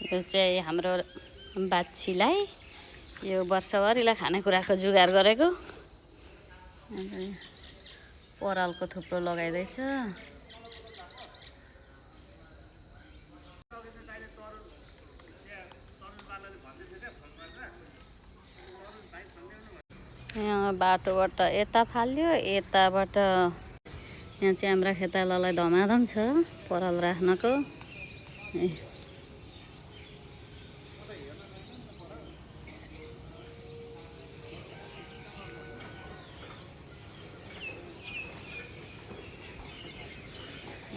यो चाहिँ हाम्रो बाछीलाई यो वर्षभरिलाई खानेकुराको जुगार गरेको। परालको थुप्रो लगाइँदैछ। यहाँ बाटोबाट यता फाल्यो, यताबाट यहाँ चाहिँ हाम्रा खेतालालाई धमाधम छ पराल राख्नको।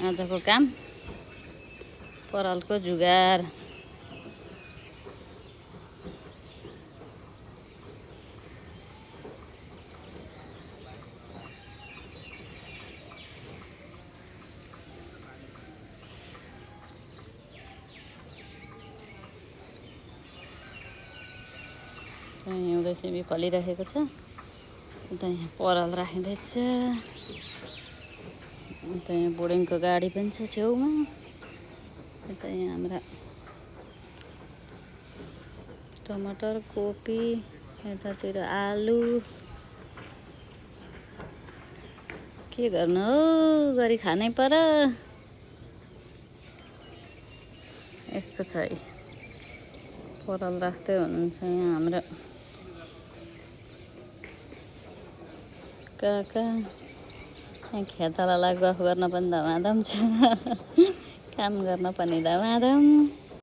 आजको काम परालको जुगार। हिउँदो सिमी फलिरहेको छ। अन्त यहाँ पराल राखिँदैछ। अन्त यहाँ बोर्डिङको गाडी पनि छ छेउमा। अन्त यहाँ हाम्रा टमाटर, कोपी, यतातिर आलु। के गर्नु हो, गरी खानै पर्यो। यस्तो छ है, पराल राख्दै हुनुहुन्छ यहाँ हाम्रो काका। यहाँ खेतालालाई गफ गर्न पनि धमाधम छ, काम गर्न पनि धमाधम।